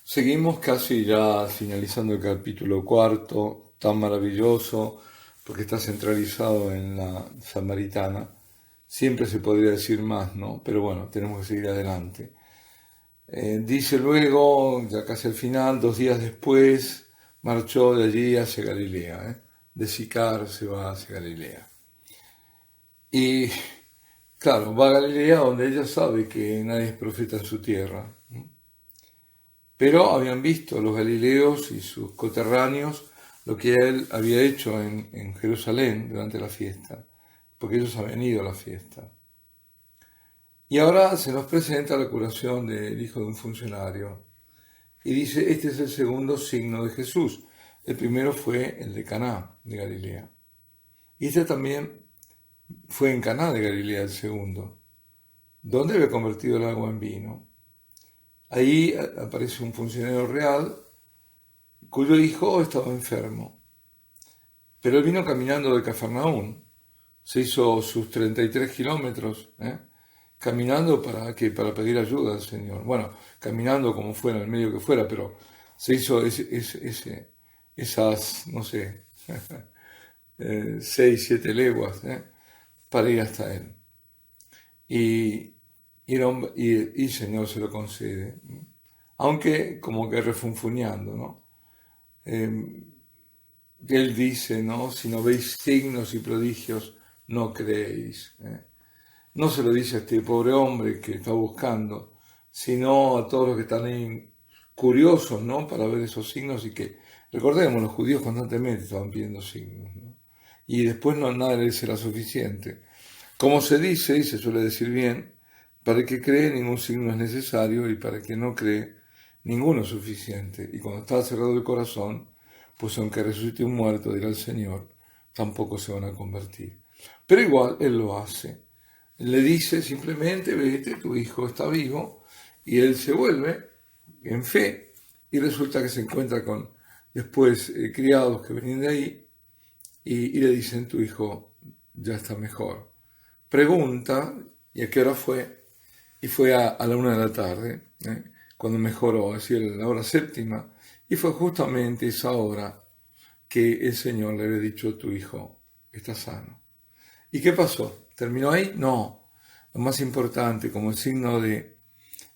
Seguimos casi ya finalizando el capítulo cuarto, tan maravilloso, porque está centralizado en la samaritana. Siempre se podría decir más, ¿no? Pero bueno, tenemos que seguir adelante. Dice luego, ya casi al final, 2 días después, marchó de allí hacia Galilea, ¿eh? De Sicar se va hacia Galilea. Y claro, va a Galilea donde ella sabe que nadie es profeta en su tierra. Pero habían visto los galileos y sus coterráneos lo que él había hecho en Jerusalén durante la fiesta, porque ellos habían ido a la fiesta. Y ahora se nos presenta la curación del hijo de un funcionario. Y dice, este es el segundo signo de Jesús. El primero fue el de Caná de Galilea. Y este también fue en Caná de Galilea el segundo, donde había convertido el agua en vino. Ahí aparece un funcionario real cuyo hijo estaba enfermo. Pero él vino caminando de Cafarnaún. Se hizo sus 33 kilómetros, caminando para pedir ayuda al Señor. Bueno, caminando como fuera, en el medio que fuera, pero se hizo esas, no sé, 6, 7 leguas, para ir hasta él. Y el Señor se lo concede. Aunque como que refunfuñando, ¿no? Él dice, ¿no? Si no veis signos y prodigios, no creéis. No se lo dice a este pobre hombre que está buscando, sino a todos los que están ahí curiosos, ¿no? Para ver esos signos y que, recordemos, los judíos constantemente estaban pidiendo signos, ¿no? Y después no nada les será suficiente. Como se dice, y se suele decir bien, para el que cree ningún signo es necesario y para el que no cree ninguno es suficiente. Y cuando está cerrado el corazón, pues aunque resucite un muerto, dirá el Señor, tampoco se van a convertir. Pero igual Él lo hace. Le dice simplemente, vete, tu hijo está vivo, y él se vuelve en fe, y resulta que se encuentra con después criados que venían de ahí, y le dicen, tu hijo ya está mejor. Pregunta, ¿y a qué hora fue? Y fue a la 1 de la tarde, cuando mejoró, es decir, la hora séptima, y fue justamente esa hora que el Señor le había dicho, tu hijo está sano. ¿Y qué pasó? ¿Terminó ahí? No. Lo más importante, como el signo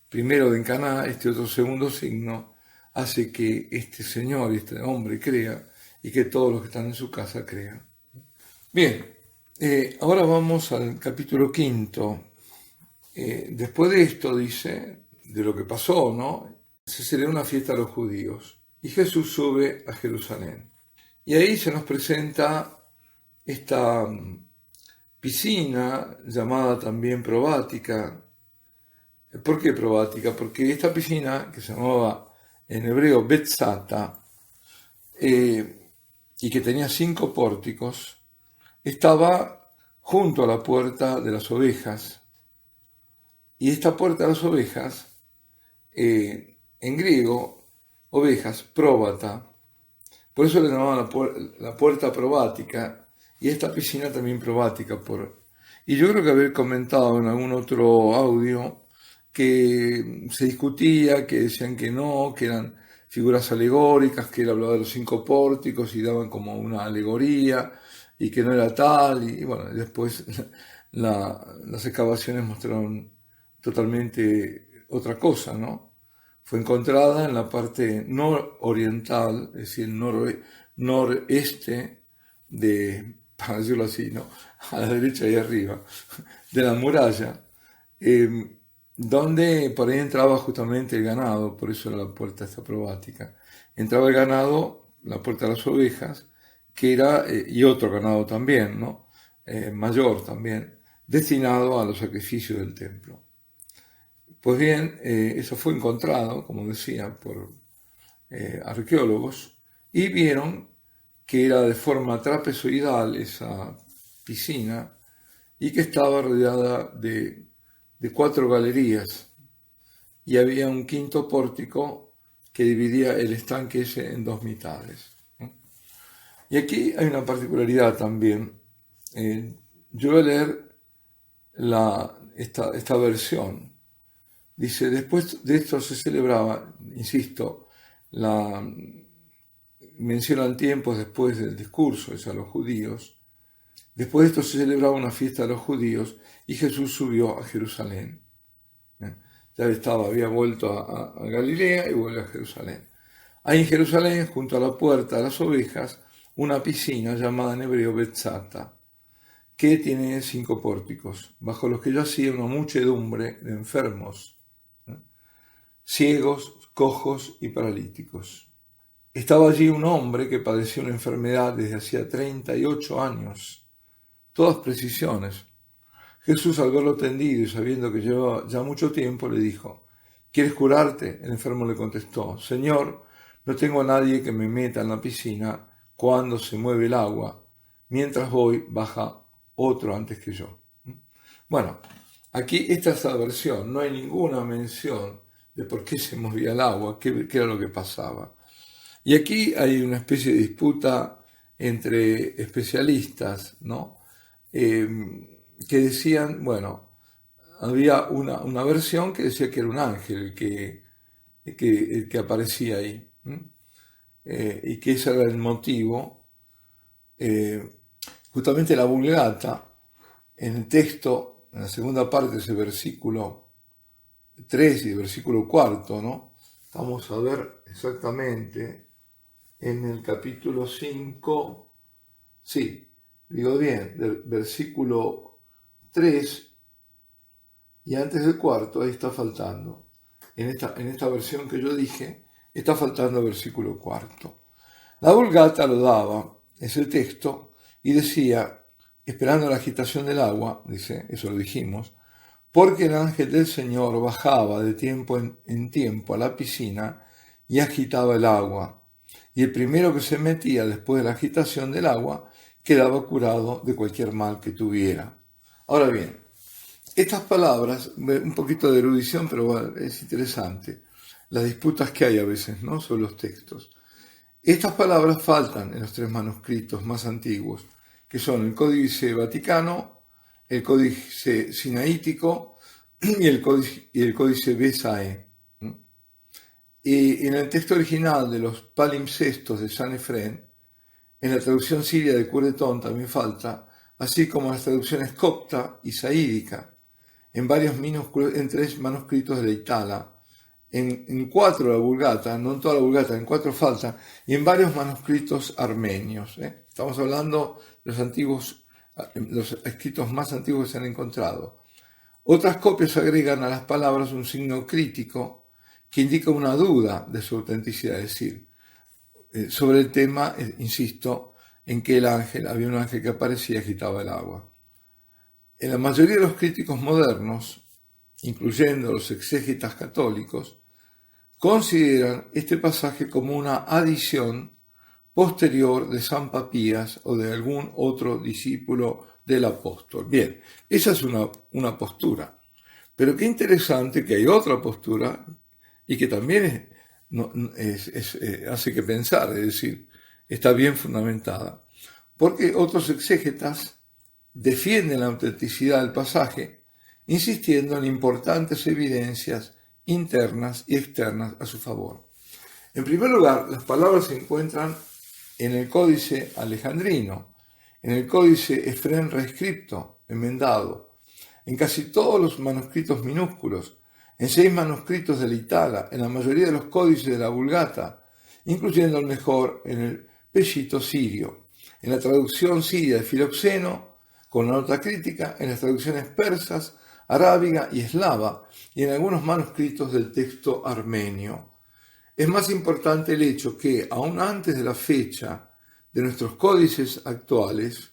primero de Caná, este otro segundo signo, hace que este señor, este hombre crea y que todos los que están en su casa crean. Bien, ahora vamos al capítulo 5. Después de esto dice, de lo que pasó, ¿no? Se celebra una fiesta a los judíos y Jesús sube a Jerusalén. Y ahí se nos presenta esta piscina llamada también probática. ¿Por qué probática? Porque esta piscina, que se llamaba en hebreo Betzata, y que tenía 5 pórticos, estaba junto a la puerta de las ovejas. Y esta puerta de las ovejas, en griego, ovejas, próbata, por eso le llamaban la puerta probática, y esta piscina también probática. Y yo creo que haber comentado en algún otro audio que se discutía, que decían que no, que eran figuras alegóricas, que él hablaba de los 5 pórticos y daban como una alegoría, y que no era tal, y bueno, después las excavaciones mostraron totalmente otra cosa, ¿no? Fue encontrada en la parte nororiental, es decir, noreste para decirlo así, ¿no? A la derecha y arriba, de la muralla, donde por ahí entraba justamente el ganado, por eso era la puerta esta probática. Entraba el ganado, la puerta de las ovejas, que era, y otro ganado también, ¿no? Mayor también, destinado a los sacrificios del templo. Pues bien, eso fue encontrado, como decía, por arqueólogos, y vieron que era de forma trapezoidal esa piscina y que estaba rodeada de 4 galerías, y había un 5.º pórtico que dividía el estanque ese en 2 mitades. Y aquí hay una particularidad también. Yo voy a leer esta versión. Dice, después de esto se celebraba, insisto, mencionan tiempos después del discurso, es a los judíos. Después de esto se celebraba una fiesta de los judíos y Jesús subió a Jerusalén. Ya había vuelto a Galilea y vuelve a Jerusalén. Hay en Jerusalén, junto a la puerta de las ovejas, una piscina llamada en hebreo Betzata, que tiene 5 pórticos, bajo los que yacía una muchedumbre de enfermos, ciegos, cojos y paralíticos. Estaba allí un hombre que padecía una enfermedad desde hacía 38 años, todas precisiones. Jesús, al verlo tendido y sabiendo que llevaba ya mucho tiempo, le dijo: ¿Quieres curarte? El enfermo le contestó: Señor, no tengo a nadie que me meta en la piscina cuando se mueve el agua. Mientras voy, baja otro antes que yo. Bueno, aquí esta es la versión. No hay ninguna mención de por qué se movía el agua, qué era lo que pasaba. Y aquí hay una especie de disputa entre especialistas, ¿no? Que decían, bueno, había una versión que decía que era un ángel el que aparecía ahí, y que ese era el motivo. Justamente la Vulgata, en el texto, en la segunda parte de ese versículo 3 y el versículo 4, ¿no? Vamos a ver exactamente en el capítulo 5, sí, digo bien, del versículo 3 y antes del 4, ahí está faltando. En esta versión que yo dije, está faltando el versículo 4. La Vulgata lo daba, es el texto, y decía, esperando la agitación del agua, dice, eso lo dijimos, porque el ángel del Señor bajaba de tiempo en tiempo a la piscina y agitaba el agua, y el primero que se metía después de la agitación del agua quedaba curado de cualquier mal que tuviera. Ahora bien, estas palabras, un poquito de erudición, pero bueno, es interesante, las disputas que hay a veces, ¿no?, sobre los textos. Estas palabras faltan en los 3 manuscritos más antiguos, que son el Códice Vaticano, el Códice Sinaítico y el Códice Besae. Y en el texto original de los palimpsestos de San Efrén, en la traducción siria de Curetón también falta, así como en las traducciones copta y saídica, en 3 manuscritos de la Itala, en 4 la Vulgata, no en toda la Vulgata, en 4 falta, y en varios manuscritos armenios. Estamos hablando de los escritos más antiguos que se han encontrado. Otras copias agregan a las palabras un signo crítico que indica una duda de su autenticidad, es decir, sobre el tema, insisto, en que había un ángel que aparecía y agitaba el agua. En la mayoría de los críticos modernos, incluyendo los exégetas católicos, consideran este pasaje como una adición posterior de San Papías o de algún otro discípulo del apóstol. Bien, esa es una postura. Pero qué interesante que hay otra postura y que también hace que pensar, es decir, está bien fundamentada. Porque otros exégetas defienden la autenticidad del pasaje, insistiendo en importantes evidencias internas y externas a su favor. En primer lugar, las palabras se encuentran en el Códice Alejandrino, en el Códice Efrén reescripto, enmendado, en casi todos los manuscritos minúsculos, en 6 manuscritos de la Itala, en la mayoría de los códices de la Vulgata, incluyendo el mejor en el Peshito sirio, en la traducción siria de Filoxeno, con una nota crítica, en las traducciones persas, arábiga y eslava, y en algunos manuscritos del texto armenio. Es más importante el hecho que, aún antes de la fecha de nuestros códices actuales,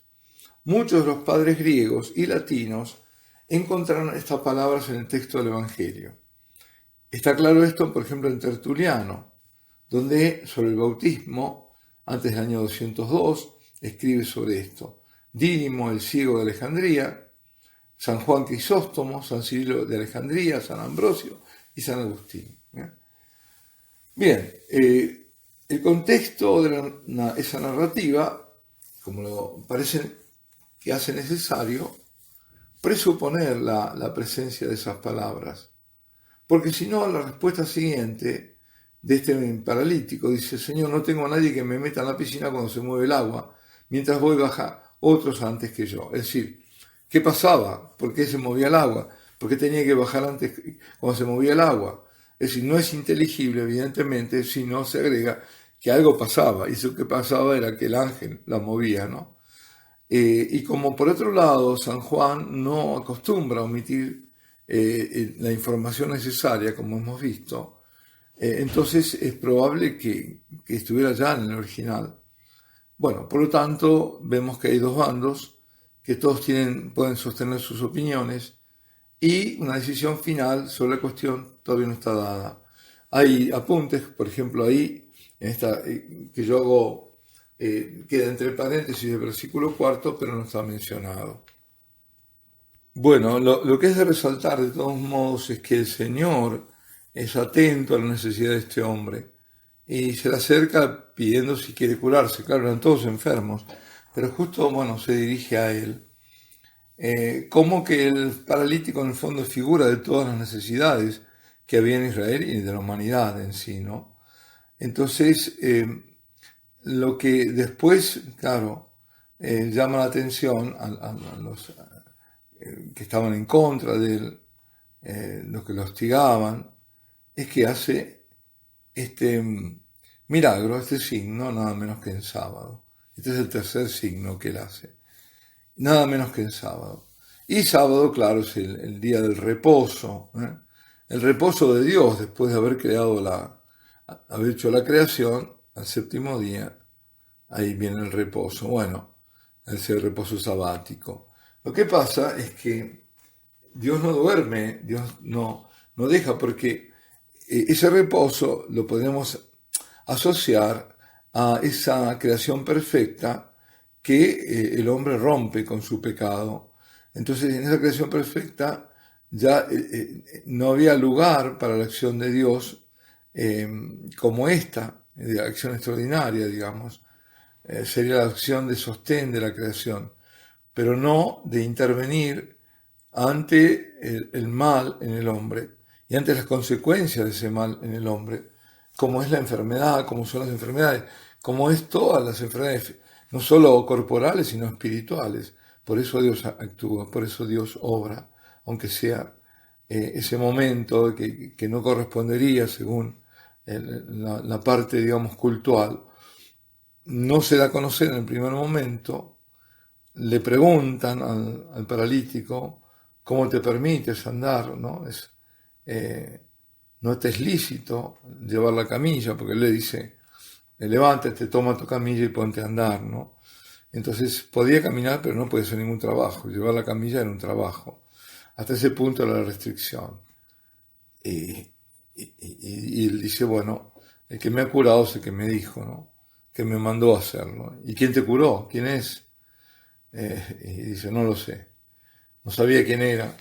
muchos de los padres griegos y latinos encontraron estas palabras en el texto del Evangelio. Está claro esto, por ejemplo, en Tertuliano, donde sobre el bautismo, antes del año 202, escribe sobre esto. Dídimo, el ciego de Alejandría, San Juan Crisóstomo, San Cirilo de Alejandría, San Ambrosio y San Agustín. Bien, el contexto de esa narrativa, como parece que hace necesario, presuponer la presencia de esas palabras, porque si no, la respuesta siguiente de este paralítico. Dice, Señor, no tengo a nadie que me meta en la piscina cuando se mueve el agua, mientras voy baja otros antes que yo. Es decir, ¿qué pasaba? ¿Por qué se movía el agua? ¿Por qué tenía que bajar antes cuando se movía el agua? Es decir, no es inteligible, evidentemente, si no se agrega que algo pasaba, y eso que pasaba era que el ángel la movía, ¿no? Y como por otro lado, San Juan no acostumbra a omitir la información necesaria, como hemos visto, entonces es probable que estuviera ya en el original. Bueno, por lo tanto, vemos que hay dos bandos, que todos pueden sostener sus opiniones, y una decisión final sobre la cuestión todavía no está dada. Hay apuntes, por ejemplo, ahí, en esta que yo hago, queda entre paréntesis del versículo 4, pero no está mencionado. Bueno, lo que es de resaltar de todos modos es que el Señor es atento a la necesidad de este hombre y se le acerca pidiendo si quiere curarse. Claro, eran todos enfermos, pero justo, bueno, se dirige a él. Como que el paralítico en el fondo es figura de todas las necesidades que había en Israel y de la humanidad en sí, ¿no? Entonces, lo que después, claro, llama la atención a los que estaban en contra de él, los que lo hostigaban, es que hace este milagro, este signo, nada menos que en sábado. Este es el tercer signo que él hace. Nada menos que en sábado. Y sábado, claro, es el día del reposo, ¿eh? El reposo de Dios después de haber haber hecho la creación, al séptimo día, ahí viene el reposo. Bueno, ese reposo sabático. Lo que pasa es que Dios no duerme, Dios no deja, porque ese reposo lo podemos asociar a esa creación perfecta que el hombre rompe con su pecado. Entonces, en esa creación perfecta ya no había lugar para la acción de Dios como esta, de acción extraordinaria, digamos. Sería la acción de sostén de la creación, pero no de intervenir ante el mal en el hombre y ante las consecuencias de ese mal en el hombre, como es la enfermedad, como son las enfermedades, como es todas las enfermedades, no solo corporales, sino espirituales. Por eso Dios actúa, por eso Dios obra, aunque sea ese momento que no correspondería según la parte, digamos, cultural. No se da a conocer en el primer momento, le preguntan al paralítico, ¿cómo te permites andar? ¿No? No te es lícito llevar la camilla, porque él le dice, levántate, toma tu camilla y ponte a andar, ¿no? Entonces podía caminar, pero no podía hacer ningún trabajo. Llevar la camilla era un trabajo. Hasta ese punto era la restricción. Y él dice, bueno, el que me ha curado es el que me dijo, ¿no? Que me mandó a hacerlo. ¿Y quién te curó? ¿Quién es? Y dice, no lo sé. No sabía quién era.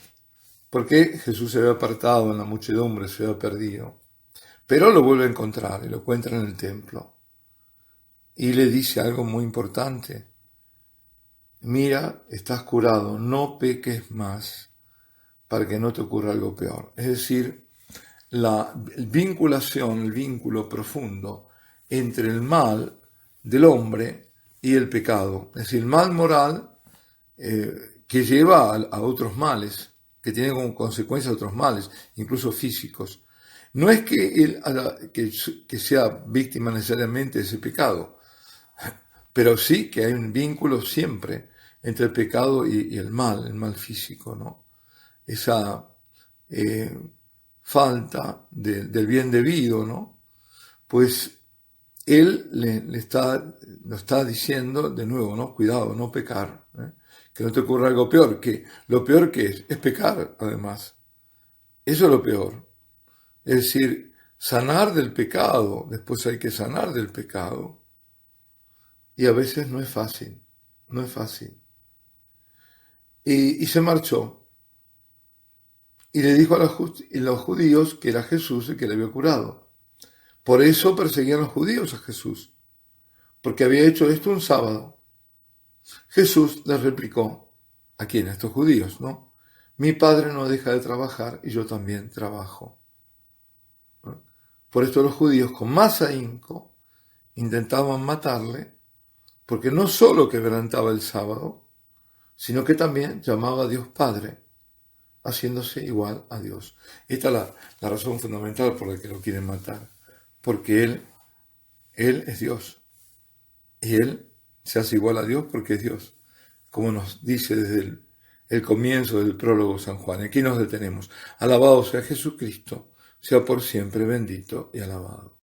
Porque Jesús se había apartado en la muchedumbre, se había perdido. Pero lo vuelve a encontrar y lo encuentra en el templo. Y le dice algo muy importante. Mira, estás curado, no peques más para que no te ocurra algo peor. Es decir, la vinculación, el vínculo profundo entre el mal del hombre y el pecado. Es decir, el mal moral que lleva a otros males, que tiene como consecuencia otros males, incluso físicos. No es que sea víctima necesariamente de ese pecado, pero sí que hay un vínculo siempre entre el pecado y el mal físico, ¿no? Esa falta del bien debido, ¿no? Pues él lo está diciendo de nuevo, ¿no? Cuidado, no pecar, ¿eh? Que no te ocurra algo peor, que lo peor que es pecar, además. Eso es lo peor. Es decir, sanar del pecado, después hay que sanar del pecado. Y a veces no es fácil, no es fácil. Y se marchó. Y le dijo a los judíos que era Jesús el que le había curado. Por eso perseguían los judíos a Jesús, porque había hecho esto un sábado. Jesús les replicó, ¿a quién? A estos judíos, ¿no? Mi padre no deja de trabajar y yo también trabajo. Por esto los judíos con más ahínco intentaban matarle, porque no solo quebrantaba el sábado, sino que también llamaba a Dios Padre, haciéndose igual a Dios. Esta es la razón fundamental por la que lo quieren matar, porque Él es Dios, y Él se hace igual a Dios porque es Dios, como nos dice desde el comienzo del prólogo San Juan. Aquí nos detenemos. Alabado sea Jesucristo, sea por siempre bendito y alabado.